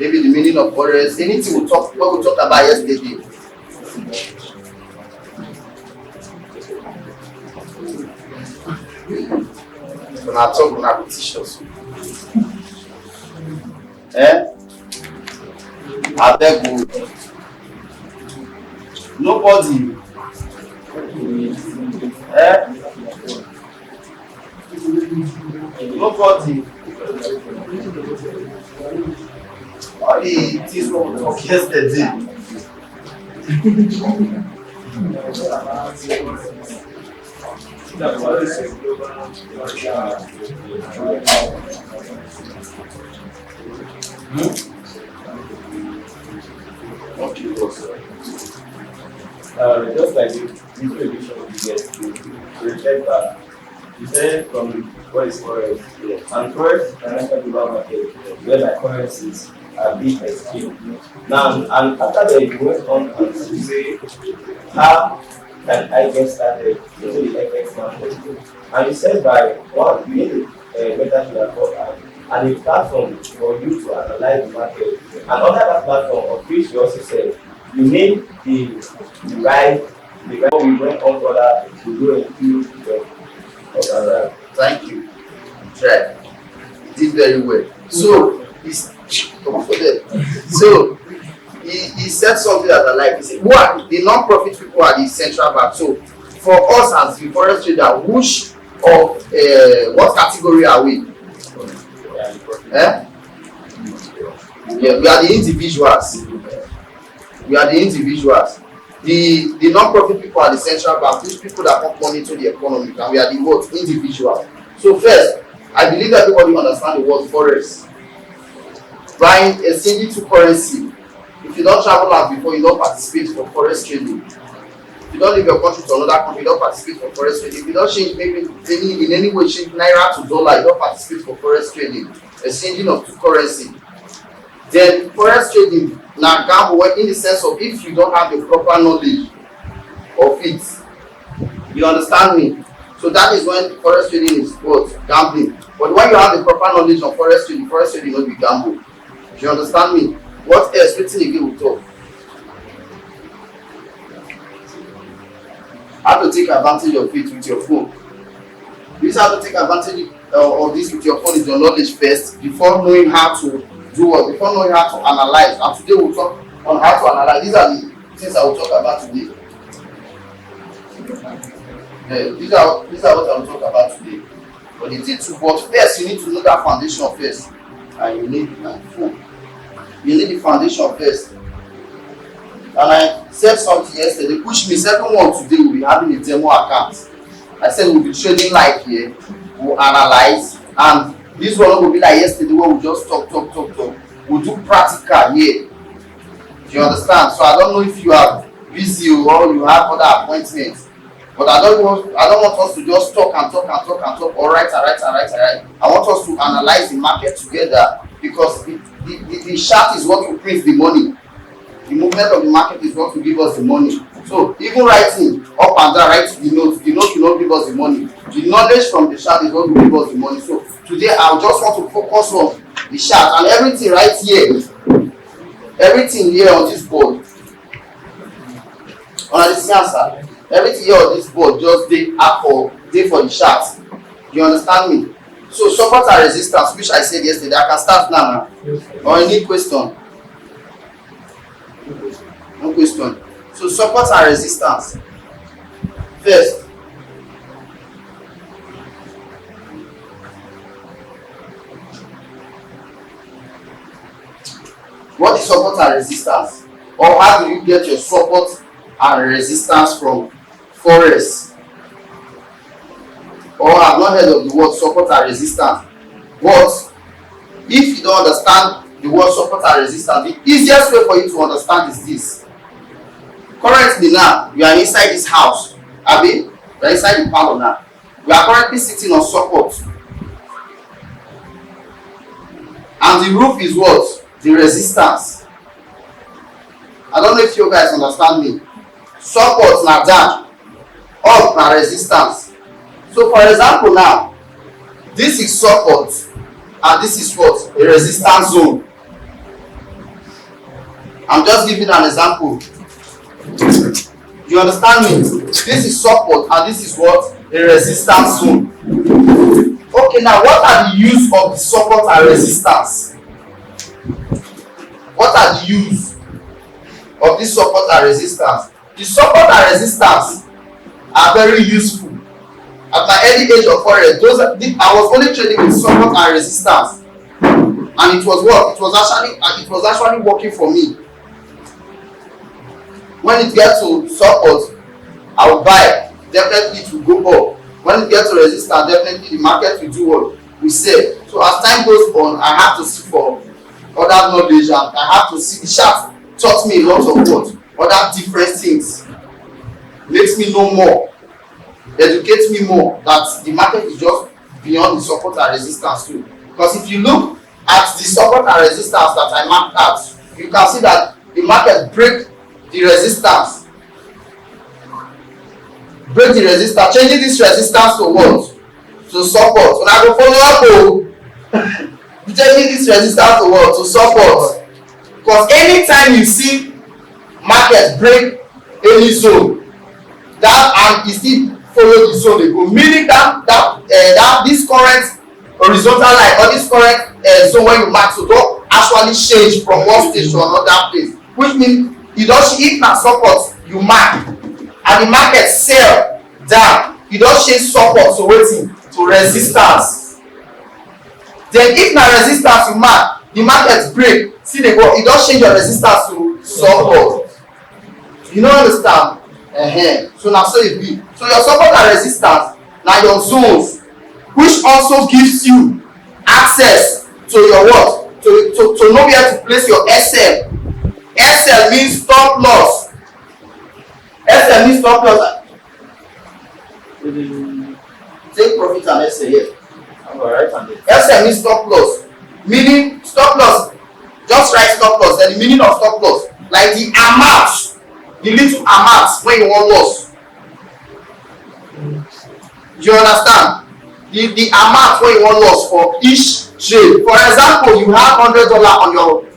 maybe the meaning of forex, anything we talked about yesterday. When I talk on repetitions. I beg you. Nobody. Nobody. All the things we talked yesterday. Okay, just like the prediction we get to reflect that. You said from what is forex, and forex financial global market, where my currencies are being exchanged. Now, and after that, you went on and say, how can I get started into the FX market? And you said by one, you need a better platform and a platform for you to analyze the market. And under that platform, of which you also said, you need the right we went on further to do a few thank you. Try. You did very well. So he said something that I like. He said, what the non-profit people are the central bank. So for us as the forex trader, which of what category are we? Yeah, we are the individuals. We are the individuals. The non-profit people are the central bank, which people that pump money to the economy, and we are the what? Individuals. So first, I believe everybody understand the word forex. Buying a single to currency. If you don't travel out before, you don't participate for forex trading. If you don't leave your country to another country, you don't participate for forex trading. If you don't change maybe in any way change naira to dollar, you don't participate for forex trading. Exchanging of two currency. Then forex trading now gamble in the sense of if you don't have the proper knowledge of it. You understand me? So that is when forex trading is what? Gambling. But when you have the proper knowledge of forex trading will be gamble. Do you understand me? What else? What's again we talk? How to take advantage of it with your phone. This how to take advantage of this with your phone is your knowledge first before knowing how to do what, before knowing how to analyze. And today we'll talk on how to analyze. These are the things I will talk about today. These are what I will talk about today. But the thing to, but first you need to know that foundation first. And you need my phone. You need the foundation first. And I said something yesterday, push me, everyone today will be having a demo account. I said we'll be trading live here, we'll analyze, and this one will be like yesterday where we just talk. We'll do practical here. Do you understand? So I don't know if you are busy or you have other appointments, but I don't want us to just talk or write. I want us to analyze the market together, because the chart is what will print the money. The movement of the market is what will give us the money. So even writing up and down, writing the note will not give us the money. The knowledge from the chart is what will give us the money. So today I just want to focus on the chart and everything right here. Everything here on this board. Understand? Everything here on this board just day for the chart. You understand me? So support and resistance, which I said yesterday, I can start now. Or any question? No question. So support and resistance. First, what is support and resistance? Or how do you get your support and resistance from forex? Or I've not heard of the word support and resistance. But if you don't understand the word support and resistance, the easiest way for you to understand is this. Currently now, we are inside this house. Abi, we are inside the parlor now. We are currently sitting on support. And the roof is what? The resistance. I don't know if you guys understand me. Support now down. Up na resistance. So for example now, this is support and this is what? A resistance zone. I'm just giving an example. You understand me? This is support and this is what? A resistance zone. Okay, now what are the use of the support and resistance? What are the use of this support and resistance? The support and resistance are very useful. At my early age of forex, I was only trading with support and resistance, and it was what? It was actually working for me. When it gets to support, I will buy. Definitely it will go up. When it gets to resistance, definitely the market will do what we say. So as time goes on, I have to see for other knowledge, and I have to see. The chart taught me a lot of what other different things. Makes me know more, educates me more that the market is just beyond the support and resistance too. Because if you look at the support and resistance that I marked out, you can see that the market break the resistance, changing this resistance to what? To support. So I go follow up. Changing this resistance to what? To support. Because anytime you see market break any zone, that and you still follow the zone they go, meaning that this current horizontal line or this current zone when you mark, so don't actually change from one stage to another place, which means you don't, if na support you mark and the market sell down, you don't change support to wetin? To resistance. Then if na resistance you mark, the market break, see dey go, you don't change your resistance to support. You no understand? So na so e be. So your support and resistance na your zones, which also gives you access to your what? To know where to place your SL. SL means stop loss. SL means stop loss. Take profit and SL here. SL means stop loss. Meaning stop loss. Just write stop loss. Then the meaning of stop loss, like the amount, the little amount when you want loss. Do you understand? The amount when you want loss for each trade. For example, you have $100 on your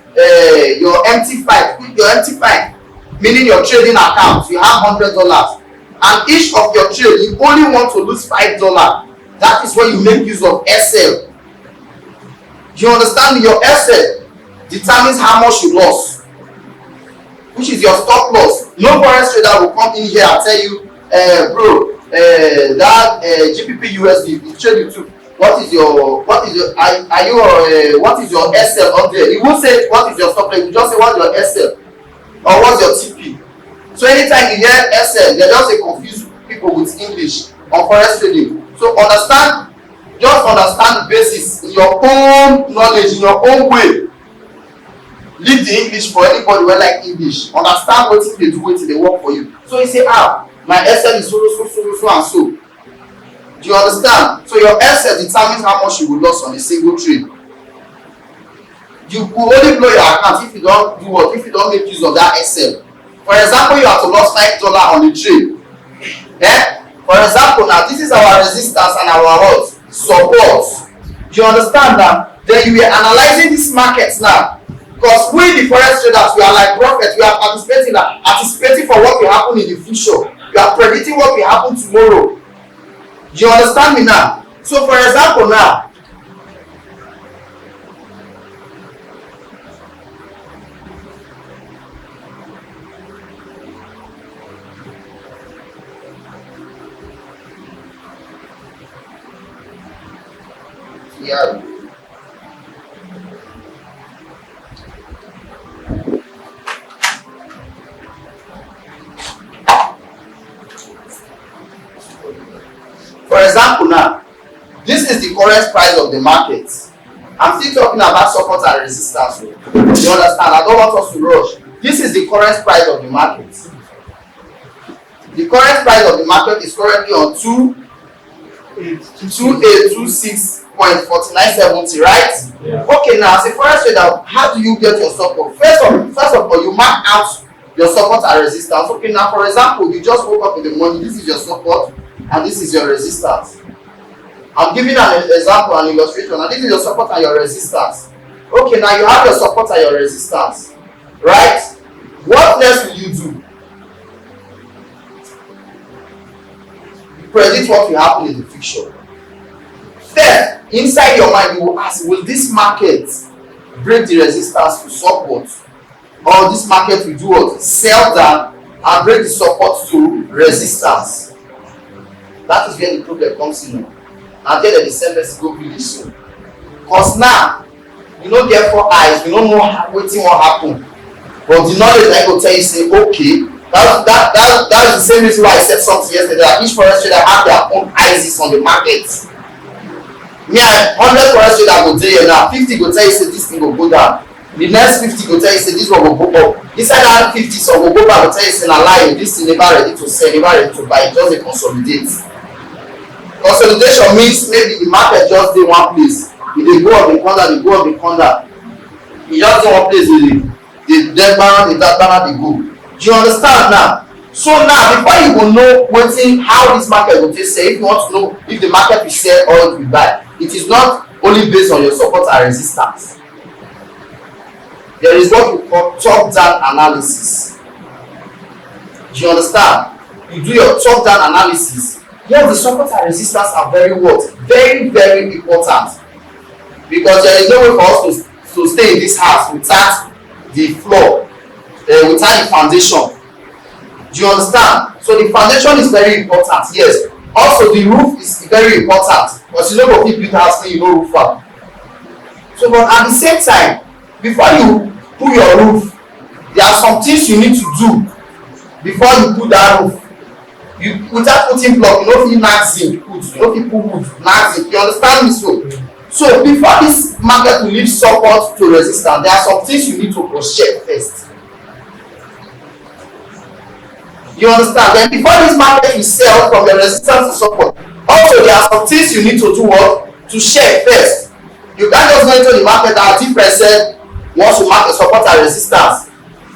empty file. Your empty file, meaning your trading account, you have $100, and each of your trade you only want to lose $5. That is when you make use of SL. Do you understand? Your SL determines how much you lost, which is your stop loss. No forex trader will come in here and tell you, bro, that GBP USD you trade you to. What is your what is your SL up there? You won't say what is your stop loss. You just say what's your SL or what's your TP. So anytime you hear SL, they just confuse people with English on forex trading. So just understand the basis in your own knowledge, in your own way. Leave the English for anybody who like English. Understand what they do, what they work for you. So you say, my SL is so and so. Do you understand? So your SL determines how much you will lose on a single trade. You will only blow your account if you don't do what? If you don't make use of that SL. For example, you have to lose $5 on the trade. For example, now this is our resistance and our what? Support. Do you understand that? Then you are analyzing these markets now. Because we the forex traders, we are like prophets. We are anticipating for what will happen in the future. You are predicting what will happen tomorrow. Do you understand me now? So for example now, for example now, this is the current price of the market. I'm still talking about support and resistance. You understand? I don't want us to rush. This is the current price of the market. The current price of the market is currently on 2826.4970, right? Yeah. Okay, now as a forex trader, how do you get your support? First of all, you mark out your support and resistance. Okay, now for example, you just woke up in the morning. This is your support and this is your resistance. I'm giving an example, an illustration, and this is your support and your resistance. Okay, now you have your support and your resistance, right? What next will you do? Predict what will happen in the future. Then, inside your mind, you will ask, will this market break the resistance to support? Or this market will do what? Sell down and break the support to resistance. That is where the problem comes in. And then the sellers go really soon. Because now, you don't get 4 eyes, you don't know waiting what happen. But the knowledge that will tell you, say, okay, that is the same reason why I said something yesterday, that each forex trader have their own eyes on the market. Me, 100 forex trader go tell you now, 50 go tell you, say, this thing will go down. The next 50 go tell you, say, this one will go up. Inside that 50, some will go back and tell you, say, na lie, this thing never ready to sell, never ready to buy, just a consolidate. Consolidation means maybe the market just dey one place. If they go up the corner, they go up the corner. E just dey one place, they banner, they go. Do you understand now? So now, before you go know wetin how this market go take sell, if you want to know if the market will sell or it will buy, it is not only based on your support and resistance. There is what we call top-down analysis. Do you understand? You do your top-down analysis. Yes, the support and resistance are very what? Very, very important. Because there is no way for us to stay in this house without the floor, without the foundation. Do you understand? So the foundation is very important, yes. Also, the roof is very important. Because you know go fit build house when you no roof am. So, but at the same time, before you put your roof, there are some things you need to do before you put that roof. You without putting block, you no fit knack zinc put, you no fit put wood knack zinc. You understand me so before this market will leave support to resistance, there are some things you need to cross check first. You understand? Then before this market will sell from the resistance to support, also there are some things you need to do what? To check first. You can't just go into the market and difference once you mark the support and resistance.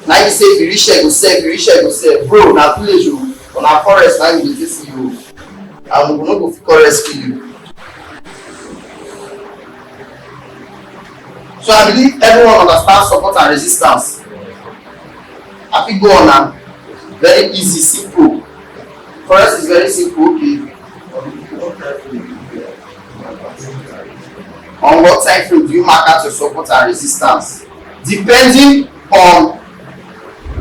Now you say if you reach here, go sell, if you reach here, go sell. Bro, na village o. On our forest, now you dey see you. And we no go fit come rescue you. So I believe everyone understands support and resistance. I fit go on now. Very easy, simple. Forex is very simple, okay. On what time frame do you mark out your support and resistance? Depending on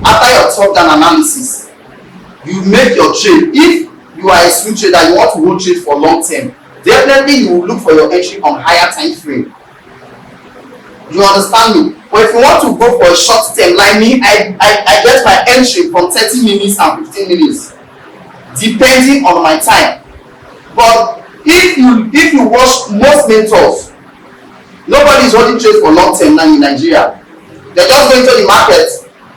after your top-down analysis, you make your trade. If you are a swing trader, you want to hold trade for long term, definitely you will look for your entry on higher time frame. You understand me? But if you want to go for a short term, like me, I get my entry from 30 minutes and 15 minutes, depending on my time. But if you watch most mentors, nobody is holding trade for long term now in Nigeria. They just go into the market,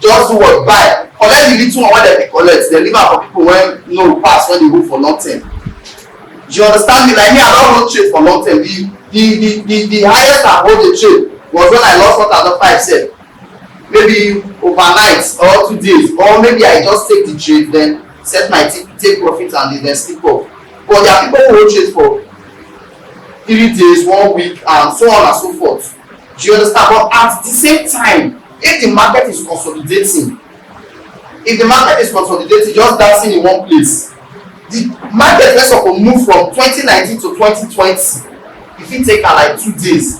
just do what, buy, collect the little one wey dem collect, dem leave am for people wey no pass when they hold for long term. Do you understand me? Like me, I don hold trade for long term. The highest I hold the trade was when I lost 1,500 sef, maybe overnight or 2 days, or maybe I just take the trade, then set my take profit and then sleep off. But there are people who hold trade for 3 days, 1 week, and so on and so forth. Do you understand? But at the same time, if the market is consolidating, just dancing in one place, the market first of all move from 2019 to 2020. If you take like 2 days,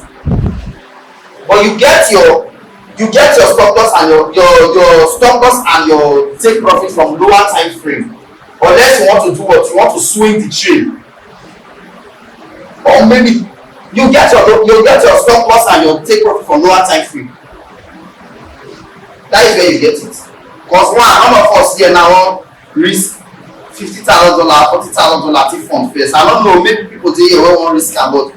but you get your stop loss and your stop loss and your take profit from lower time frame, unless you want to do what, you want to swing the trade, or maybe you get your stop loss and your take profit from lower time frame. That is where you get it. Because none of us here now risk $50,000, $40,000 take fund first. I don't know, maybe people dey here wey wan risk am, but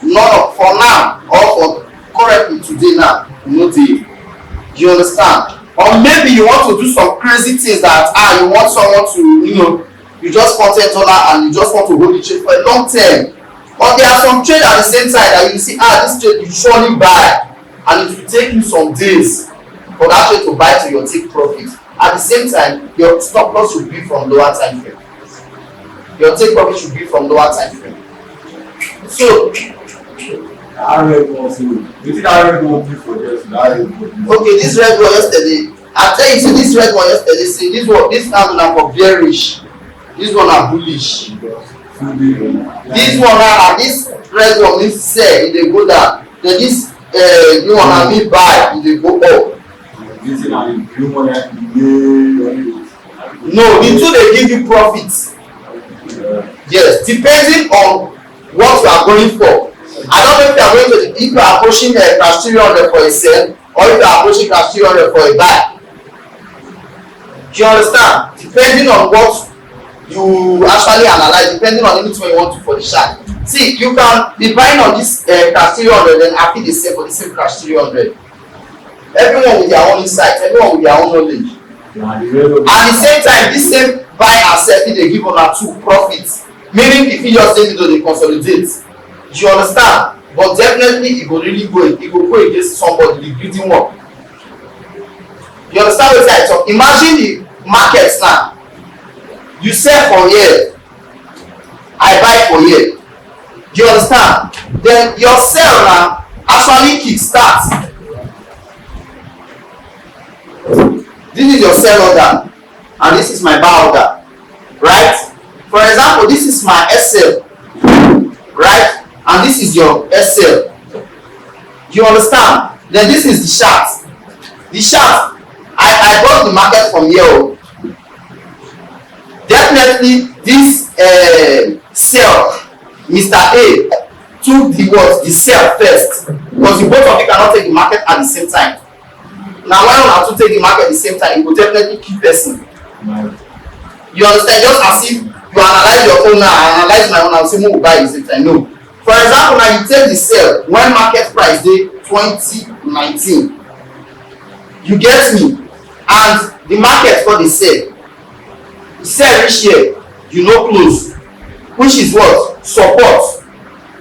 none for now or for currently today now, no dey. Do you understand? Or maybe you want to do some crazy things that you want someone to, you just want $10 and you just want to hold the trade for a long term. But there are some trade at the same time that you see, this trade you surely buy, and it will take you some days for that trade to buy to your take profit. At the same time, your stop loss should be from lower time frame. Your take profit should be from lower time frame. So, okay, this red one yesterday, I tell you, see this red one yesterday, see this one, this candle na for bearish, this one na bullish. This one na this red one means sell, e dey go down. Then this blue one na mean buy, e dey go up. No, the two dey give you profit. Yes, depending on what you are going for. I don't know if you are going to, if you are approaching cash 300 for a sell, or if you are approaching cash 300 for a buy. Do you understand? Depending on what you actually analyze, depending on anything you want to for the chart. See, you can be buying on this cash 300 and happy they sell for the same cash 300. Everyone with their own insight, everyone with their own knowledge. At the same time, this same buy and sell they give on two profits. Meaning if you just say they consolidate. Do you understand? But definitely it will really go, it will go against somebody, the greedy one. You understand what I talk? Imagine the markets now. You sell for here, I buy for here. Do you understand? Then your sell now actually kick starts. This is your sell order, and this is my buy order, right? For example, this is my SL, right? And this is your SL. Do you understand? Then this is the chart. The chart. I got the market from here. Definitely this sell, Mr. A took the what? The sell first. Because the both of you cannot take the market at the same time. Now when you have to take the market at the same time, it will definitely keep person. You understand? Just as if you analyze your own now, I analyze my own, I will say more buy at the same time. No. For example, now you take the sell when market price day 2019. You get me? And the market for the sell. The sell reach here, you no close. Which is what? Support.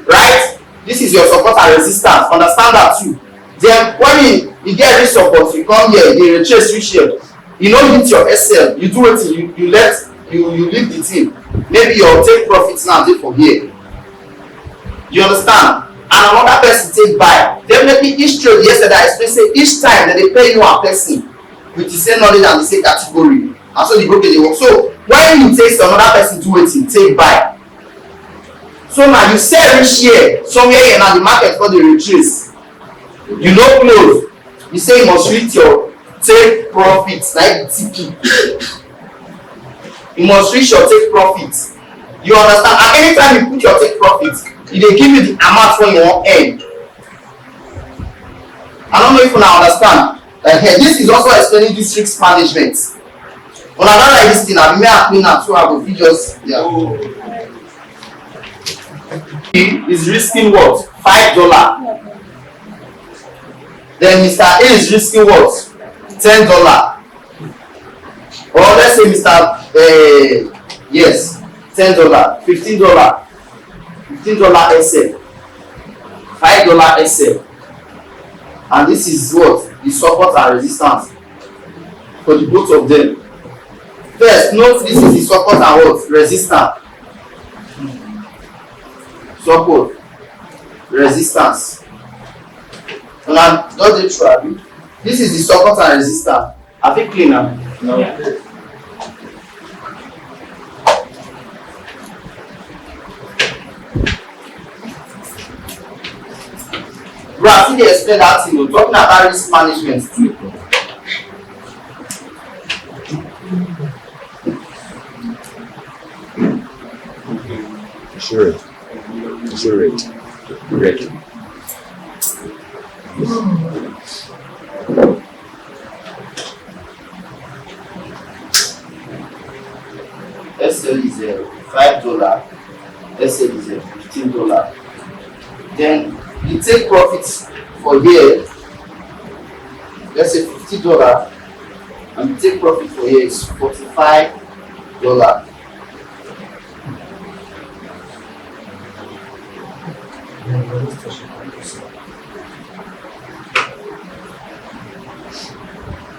Right? This is your support and resistance. Understand that too. Then when you get this support, you come here, you retrace reach here. You know hit your SL, you do it, you leave the team. Maybe you'll take profits now, take from here. You understand? And another person take buy. Definitely each trade yesterday I explained say each time that they pay you a person with the same knowledge and the same category. And so the broker they work. So when you take another person to waiting, take buy. So now you sell reach here, somewhere here now the market for the retrace. You no close. You say you must reach your take profits like TP. You must reach your take profits. You understand? And anytime you put your take profits, it dey give you the amount when you want earn. I don't know if you now understand. This is also explaining this risk management. When I don't like this thing, I be may clean am so I go fit just He is risking what? $5. Then Mr. A is risking what? $10. Or let's say Mr. Yes, $10, $15. $15 SL, $5 SL, and this is what? The support and resistance for the both of them. First, note this is the support and what? Resistance. Support, resistance. Now, don't they try? This is the support and resistance. I think cleaner. No. Yeah. Bro, I think they explain that thing. We're talking about risk management too. Sure. Great. SL is $5, SL is $15. Then you take profits for here, let's say $50, and you take profit for here is $45.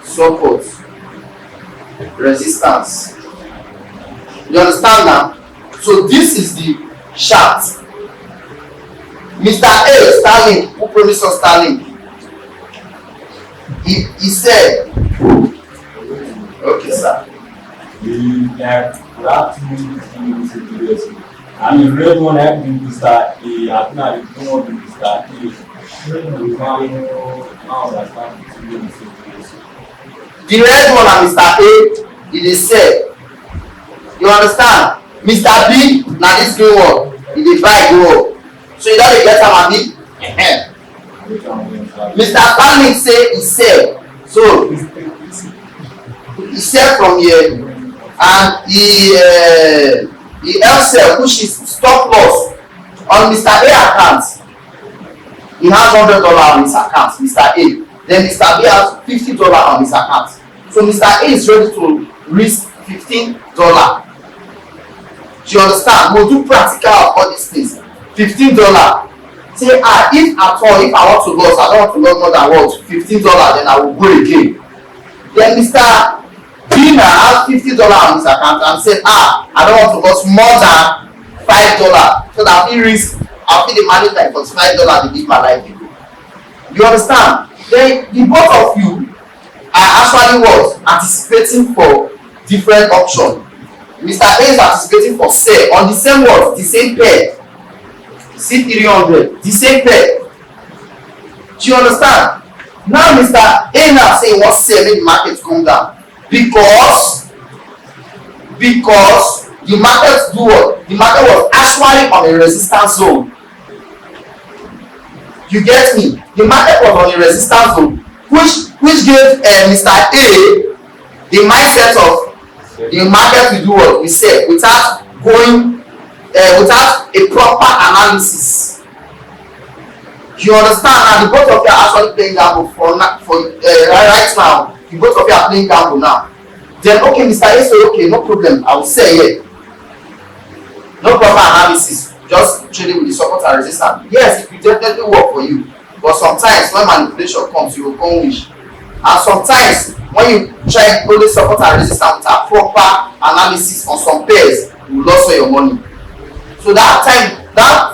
Support, resistance. You understand now? So this is the chart. Mr. A, Starlink, who promised us Starlink, he said Okay, sir. We have two videos. And the red one I think Mr. A, I think I don't know Mr. A. We now understand the two videos. The red one and Mr. A, it is said. You understand? Mr. B, now this green one, it is buy go up. So you don't get am abi? Mr. Stanley say he sell. So he sell from here and he help sell push his stop loss on Mr. A account. He has $100 on his account, Mr. A. Then Mr. B has $50 on his account. So Mr. A is ready to risk $15. Do you understand? We'll do practical of all these things. $15. Say, if at all, if I want to lose, I don't want to lose more than what? $15, then I will go again. Then Mr. B now has $50 on his account and said, I don't want to lose more than $5. So that he risk, I'll be the manager for $5 to give my life ago. You understand? Then the both of you are actually what? Anticipating for different options. Mr. A is anticipating for sale on the same word, the same pair. C300, the same pair. Do you understand? Now Mr. A now say he wants to sell, make the market come down. Because the market do what? The market was actually on a resistance zone. You get me? The market was on a resistance zone, which gave Mr. A the mindset of the market will do what we say without going without a proper analysis. You understand? And the both of you are actually playing gamble for right now. The both of you are playing gamble now. Then okay, Mr. A say okay, no problem, I will say it. No proper analysis, just trading with the support and resistance. Yes, it will definitely work for you. But sometimes when manipulation comes, you will come wish. And sometimes when you try only support and resistance without proper analysis on some pairs, you will lose all your money. So that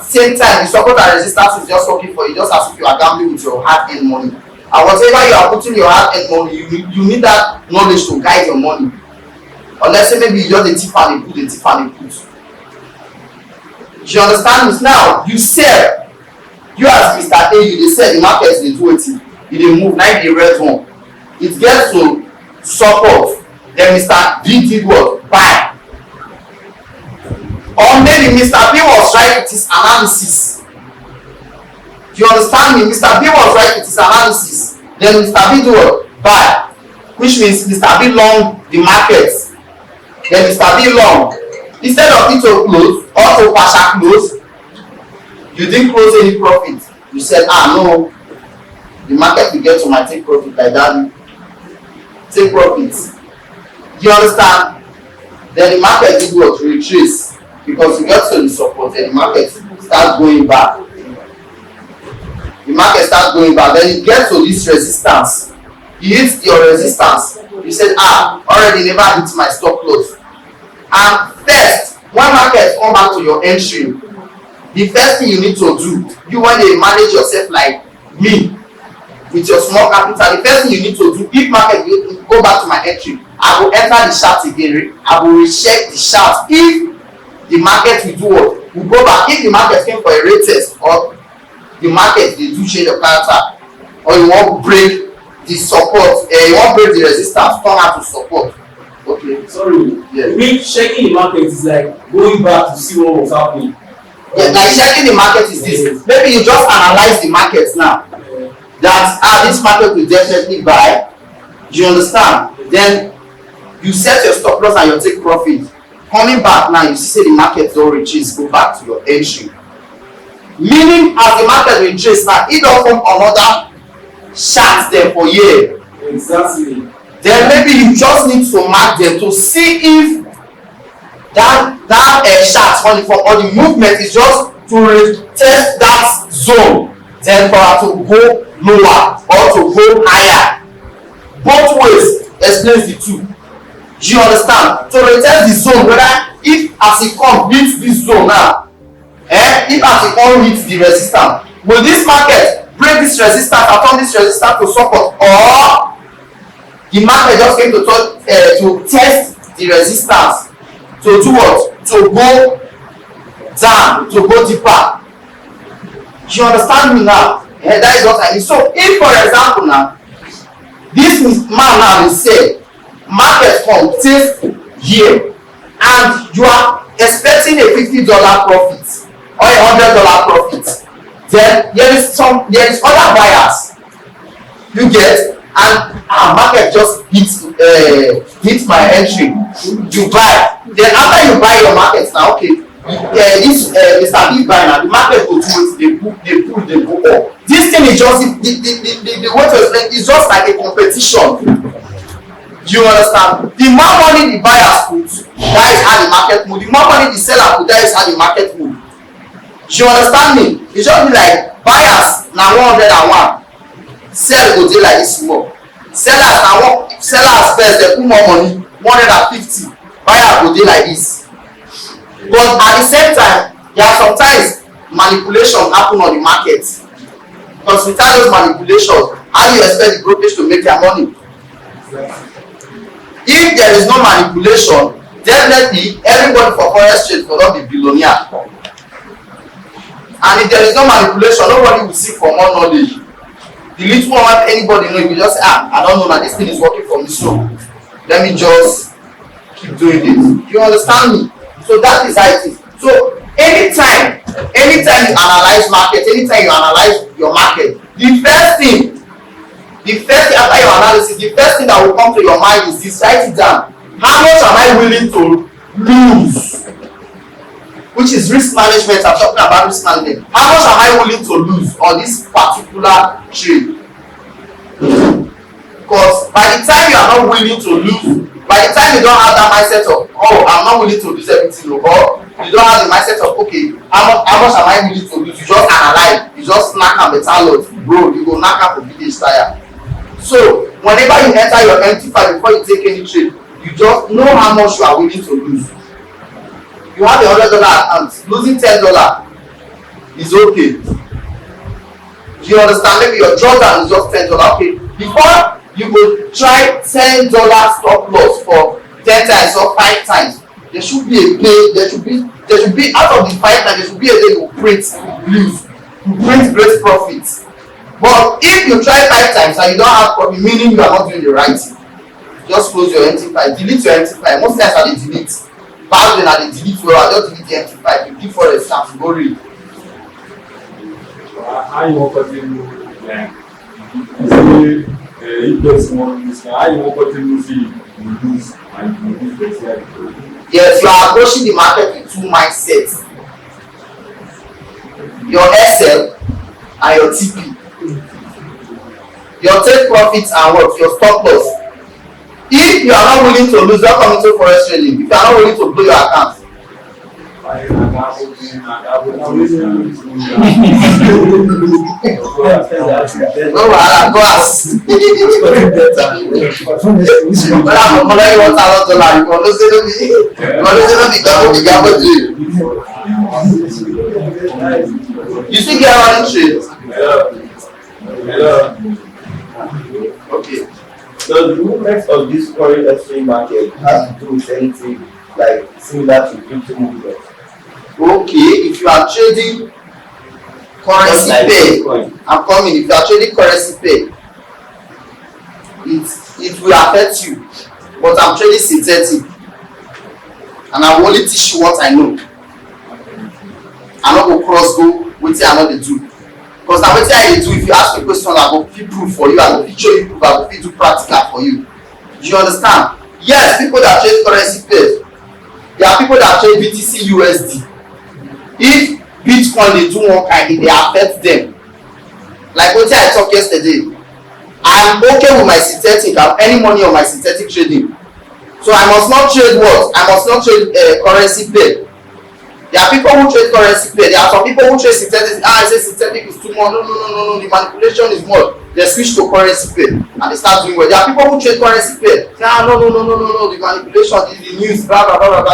same time, the support and resistance is just working for you, just as if you are gambling with your hard-earned money. And whatever you are putting your hard-earned money, you need that knowledge to guide your money. Unless say maybe you just a tip and a put. Do you understand this? Now you sell. You as Mr. A, you dey sell, the market dey do wetin? E dey move, na the red one. It gets to support. Then Mr. B did what? Buy. Or maybe Mr. B was right with his analysis. Do you understand me? Mr. B was right with his analysis. Then Mr. B do what? Buy. Which means Mr. B long the market. Then Mr. B long. Instead of it to close or to partial close, you didn't close any profit. You said, no, the market will get to my take profit like that. Take profits. Do you understand? Then the market will go to retrace because you get to the support, then the market starts going back. The market starts going back, then it gets to this resistance. You hit your resistance. You said, already never hit my stop loss. And first, when market come back to your entry, the first thing you need to do, you when they manage yourself like me, with your small capital, the first thing you need to do, if market will go back to my entry, I will enter the chart again. I will recheck the chart. If the market will do what? Will go back. If the market came for a rate test or the market they do change the character, or you want to break the support, you want to break the resistance, turn out to support. Okay. Sorry. Yeah. You mean checking the market is like going back to see what was happening? Yeah, like checking the market is this. Maybe you just analyze the markets now. That this market will definitely buy. Do you understand? Then you set your stop loss and you take profit. Coming back now, you see the market don't retrace, go back to your entry. Meaning, as the market retrace now, it don't form another chart there for you. Exactly. Then maybe you just need to mark them to see if that chart on the form or the movement is just to retest that zone. Then for her to go lower or to go higher. Both ways explains the two. Do you understand? To retest the zone, whether if as it comes hits this zone now, if as it comes hits the resistance, will this market break this resistance and turn this resistance to support, or the market just came to touch to test the resistance, to do what? To go down, to go deeper. You understand me now? That is what I mean. So if, for example, now this man now is say market come this year and you are expecting a $50 profit or a $100 profit, then there is other buyers you get, and market just hit my entry, you buy. Then after you buy your market now, okay, this Mr. Big buy now, the market go do they go up. This thing is just the way to explain is just like a competition. You understand? The more money the buyers put, that is how the market move. The more money the seller put, that is how the market move. You understand me? It just be like buyers na 101, sell go dey like this small. Sellers first dey put more money, 150. Buyer go dey like this. But at the same time, there are sometimes manipulation happen on the market. Because without those manipulations, how do you expect the brokerage to make their money? If there is no manipulation, definitely everybody for forex trade will not be billionaire. And if there is no manipulation, nobody will seek for more knowledge. The little one anybody know, you just say, I don't know, now this thing is working for me, so let me just keep doing this. You understand me? So that is how it is. So anytime you analyze market, anytime you analyze your market, the first thing after your analysis, the first thing that will come to your mind is this: write it down. How much am I willing to lose? Which is risk management. I'm talking about risk management. How much am I willing to lose on this particular trade? Because by the time you are not willing to lose, by the time you don't have that mindset of, oh, I'm not willing to lose everything, or you don't have the mindset of, okay, how much am I willing to lose? You just analyze, you just knock on the talent, bro, you go knock up a village tire. So whenever you enter your empty file before you take any trade, you just know how much you are willing to lose. You have a $100 account, losing $10 is okay. Do you understand? Maybe your drawdown is just $10. Okay, before you go try $10 stop loss for 10 times or 5 times, there should be a day. There should be out of the 5 times, there should be a day you print lose, you print great profits. But if you try 5 times and you don't have profit, meaning you are not doing the right thing, just close your empty file, delete your empty file. Most times I dey delete. Back then I dey delete well, I just delete the empty file. You keep for a stamp, go read. How you wan continue like say if person wan lose, how you wan continue say you lose and you lose better? Yes, you are approaching the market with 2 mindsets. Your SL and your TP. Your take profits and what? Your stop loss. If you are not willing to lose, don't come into forex trading. If you are not willing to blow your account, no wahala, go ask. But I'm gonna you $1,000. You gonna say no be, gamble trade. You still get running trades? Hello. Okay. So the movement of this current exchange market has to do with anything like similar to crypto movement. Okay, if you are trading currency like pair, Bitcoin. I'm coming. If you are trading currency pair, it will affect you. But I'm trading synthetic, and I will only teach you what I know. I no go cross go wetin I no dey do. Because na wetin I dey do, if you ask me question, I go fit prove for you, I go fit show you proof, I go fit do practical for you. Do you understand? Yes, people that trade currency pairs, there are people that trade BTC USD. If Bitcoin dey do one kind, e dey affect them. Like wetin I talk yesterday, I'm okay with my synthetic, I have any money on my synthetic trading. So I must not trade what? I must not trade currency pair. There are people who trade currency pair. There are some people who trade synthetic. I say synthetic is too much. No. The manipulation is more. They switch to currency pair and they start doing well. There are people who trade currency pair. No. The manipulation, the news, blah.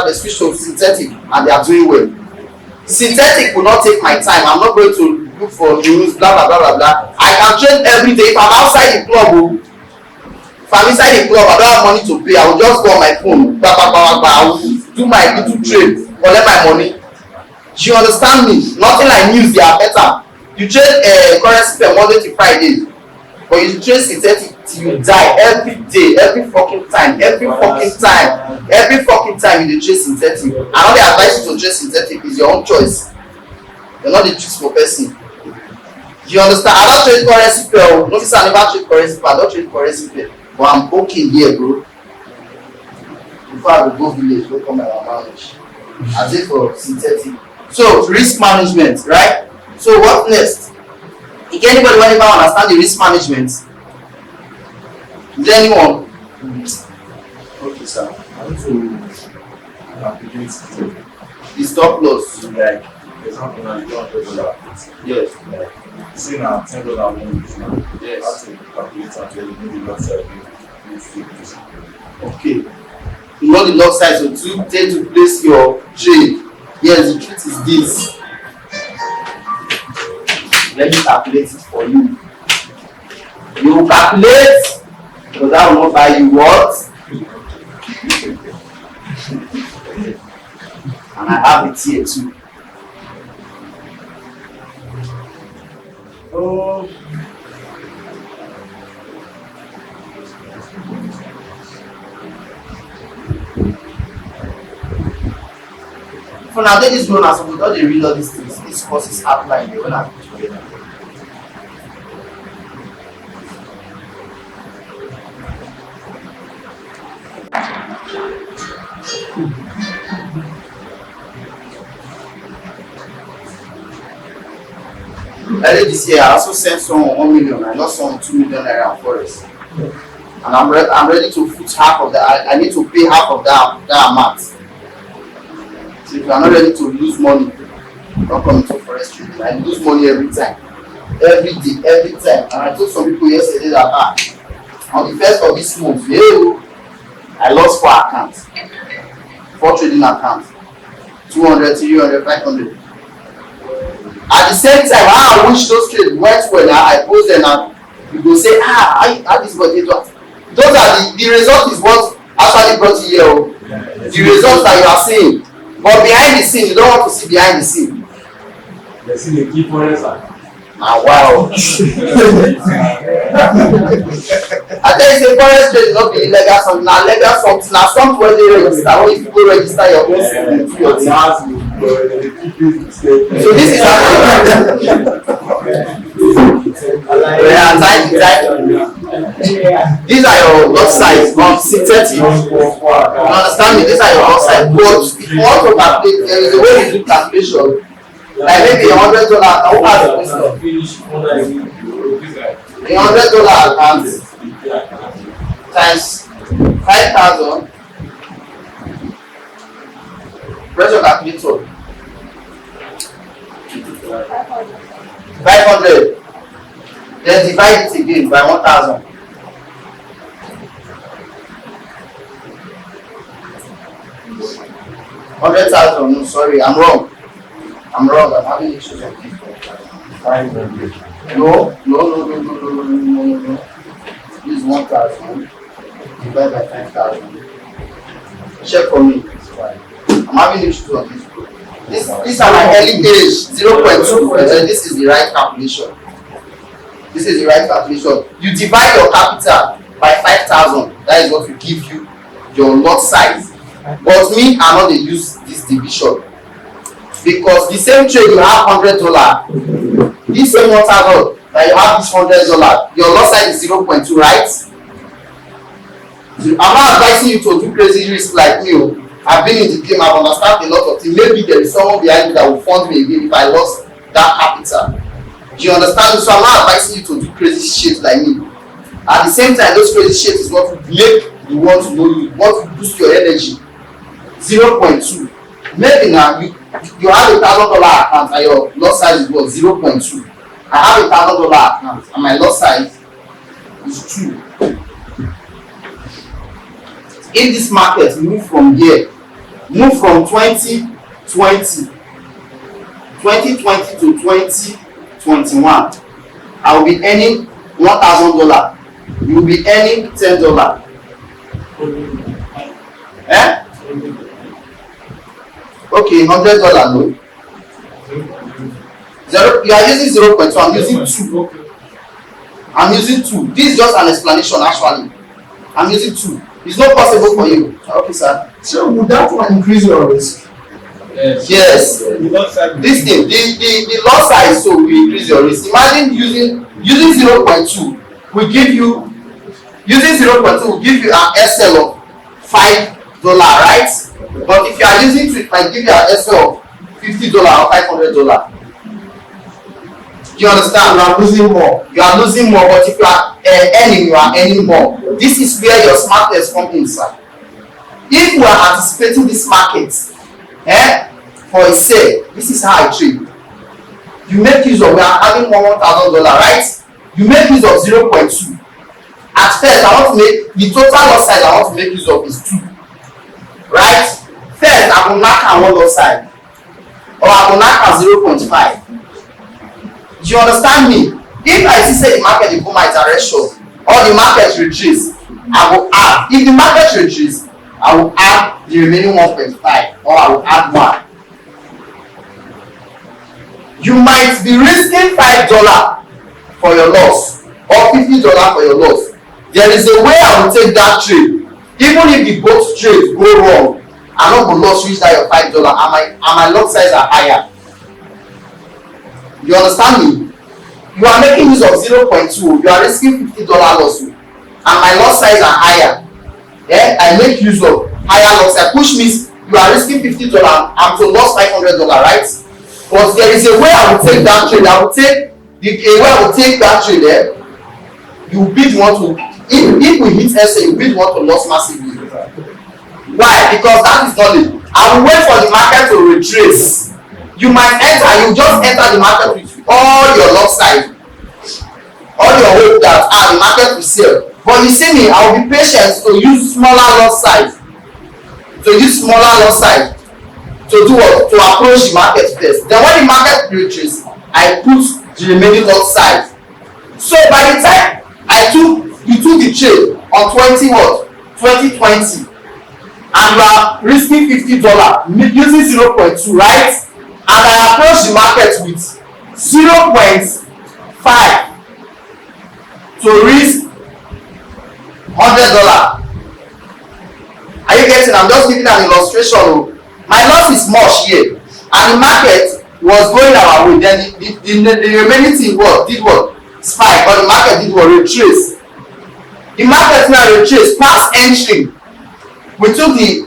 They switch to synthetic and they are doing well. Synthetic will not take my time. I'm not going to look for news, blah. I can trade every day. If I'm outside the club, If I'm inside the club, I don't have money to pay, I will just go on my phone, I will do my little trade, collect my money. Do you understand me? Nothing like news, they are better. You trade currency per Monday to Friday, but you trade synthetic till you die every day, every fucking time you dey trade synthetic. I no dey advise you to trade synthetic, it's your own choice. You're not the choose for person. Do you understand? I don trade currency pair. No be say I never trade currency pair, I don trade currency pair, but I'm okay here, bro. Before I go village, go come my mama house. I dey for synthetic. So risk management, right? So what next? If anybody want to understand the risk management? Is there anyone? Okay, sir. I want to calculate The stop loss. like for example now you don't $100. Yes. Like say now $10 wins now. Yes. How to calculate and tell you maybe lot side you Okay. You want the left side, so to tend to place your trade. Yes, the truth is this. Let me calculate it for you. You will calculate, because I will not buy you what? And I have it here too. Oh. For now, this grown as we don't read all these things. This course is outlined when I put together. Early this year, I also sent someone 1 million. I lost someone 2 million naira on Forex, and I'm ready to put half of that. I need to pay half of that amount. So if you are not ready to lose money, don't come into Forex trading. I lose money every time, every day, every time. And I told some people yesterday that on the first of this month, I lost 4 accounts, 4 trading accounts, 200, 300, 500. At the same time, I wish those trades went well. I post them and you go say, how this got it? Those are the result is what actually brought you here. The results that you are seeing. But behind the scene, you don't want to see behind the scene. You see the key for us. Wow. I tell you, say Forex trade is not be illegal something. Now legal something. Now something where they register. When you go register your own thing to your team. So this is these are your websites on synthetic. You understand me? These are your websites. But if you want to calculate, there is a way you do calculation. Like maybe $100. Who has the wisdom? $100 account times 5,000. Press your calculator. 500. Then divide it again by 1,000. $100,000. No, sorry, I'm wrong. I'm having issues with people. 500. No. This is 1,000 divided by 5,000. Check for me. I'm having issues on this. These are my early days, 0.2. This is the right calculation. You divide your capital by 5,000. That is what will give you your lot size. But me, I'm not going to use this division. Because the same trade you have $100, this same 1,000 that you have this $100, your lot size is 0.2, right? I'm not advising you to do crazy risk like me. I've been in the game, I've understand a lot of things. Maybe there is someone behind me that will fund me again if I lost that capital. Do you understand? So I'm not advising you to do crazy shit like me. At the same time, those crazy shit is what will make you want to know you, what will boost your energy. 0.2. Maybe now you have $1,000 account and your lot size is what? 0.2. I have $1,000 account and my lot size is 2. If this market move from here, move from 2020 to 2021, I will be earning $1,000 you will be earning $10. Eh? Okay, $100 no. You are using 0.2. I'm using 2. I'm using 2. This is just an explanation actually. I'm using 2. It's not possible for you. Okay, sir. So would that one increase your risk? Yes. This thing, the lot size so will increase your risk. Imagine using 0.2 will give you will give you an SL of $5, right? But if you are using 2, it might give you an SL of $50 or $500. You understand? You are losing more. You are losing more, but if you are earning, you are earning more. This is where your smartness comes in, sir. If you are anticipating this market, for a sale, this is how I trade. You make use of, we are having $1,000, right? You make use of 0.2. At first, I want to make the total lot size I want to make use of is 2, right? First, I will knock on one lot size, or I will knock on 0.5. Do you understand me? If I see say the market dey go my direction or the market retreats, I will add. If the market retreats, I will add the remaining 1.5 or I will add 1. You might be risking $5 for your loss or $50 for your loss. There is a way I will take that trade. Even if the both trades go wrong, I no go loss reach that your $5 and my lot size are higher. You understand me? You are making use of 0.2. You are risking $50 loss, and my lot size are higher. I make use of higher lot size, which means you are risking $50 and to loss $500, right? But there is a way I will take that trade. I will take that trade. You bid one to if we hit SA, you bid one to loss massively. Why? Because that is knowledge. I will wait for the market to retrace. You might enter, you just enter the market with all your lot size, all your hope that the market will sell. But you see me, I will be patient to use smaller lot size. To do what? To approach the market first. Then when the market reaches, I put the remaining lot size. So by the time you took the trade on 2020, and you are risking $50 using 0.2, right? And I approach the market with 0.5 to risk $100. Are you getting? I'm just giving an illustration. My loss is much here, and the market was going our way. Then the remaining thing did what? Spike, but the market did what? Retrace. The market now retrace past entry. We took the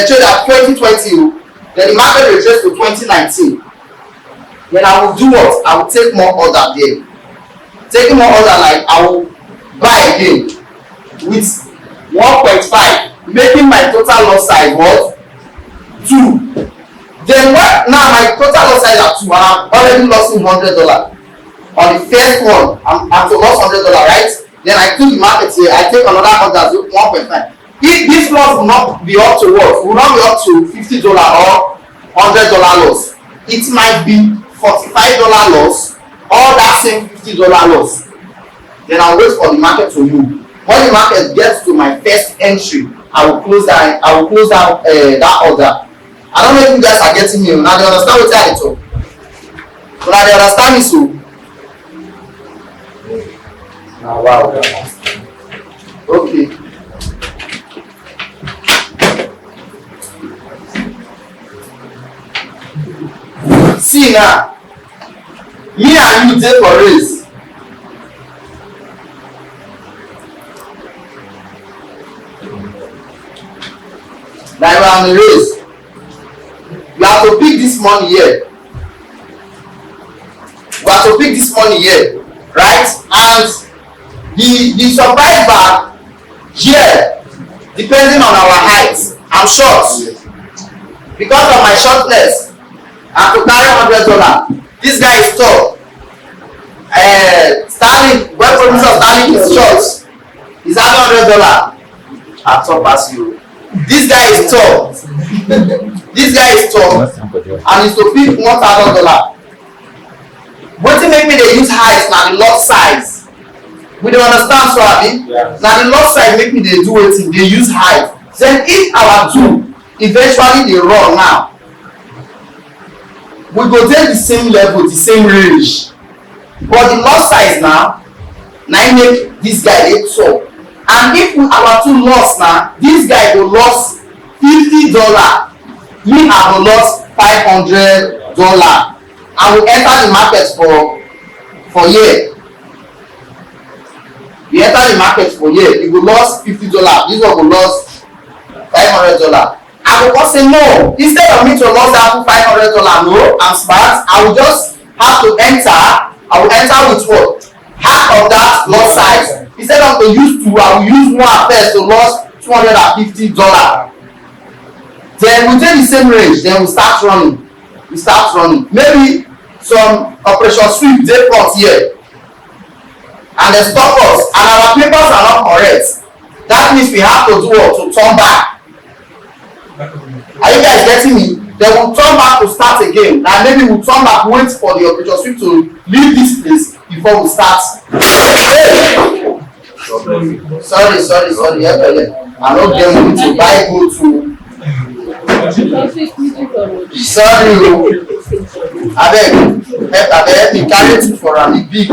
trade at 2020. Then the market retraced to 2019. Then I will do what? I will take more order there. Taking more order, like I will buy again with 1.5, making my total loss size what? 2. Then what? Now my total loss size at 2, and I'm already losing $100. On the first one, I'm to loss $100, right? Then I took the market here, I take another order 1.5. If this loss will not be up to what? Will not be up to $50 or $100 loss. It might be $45 loss or that same $50 loss. Then I'll wait for the market to move. When the market gets to my first entry, I will close down that order. I don't know if you guys are getting me. Now they understand what I talk. So now they understand me so. Now wow. Okay. See now, me and you dey for race. Like we are in a race. You have to pick this money here. We have to pick this money here, right? And the surprise bag here, depending on our height, I'm short. Because of my shortness, I have to carry $100. This guy is tall. Sterling, when producer Sterling is short, he's having $100. I top as you. This guy is tall. This guy is tall, and he's to pick $1,000. Wetin make me dey use height na the lot size. We don't understand, so abi. Yeah. Now the loss side make me dey do wetin dey use height. Then if our two eventually dey run now, we go dey the same level, the same range. But the loss size now, na im make this guy dey top. And if our two loss now, this guy go loss $50, me I go loss $500. I will enter the market for here. You enter the market for here, you go loss $50. This one go loss $500. I go come say no. Instead of me to loss that $500, no, I'm smart. I will just have to enter. I will enter with what? Half of that loss size. Instead of to use two, I will use one first to loss $250. Then we take the same range. Then we start running. Maybe some operation sweep dey front here, and they stop us, and our papers are not correct. That means we have to do what? To turn back. Are you guys getting me? Then we'll turn back to start again. And maybe we'll turn back, wait for the operation sweep to leave this place before we start. Sorry. I don't get money to buy go to. Sorry. Abeg, help me carry it for am, e big.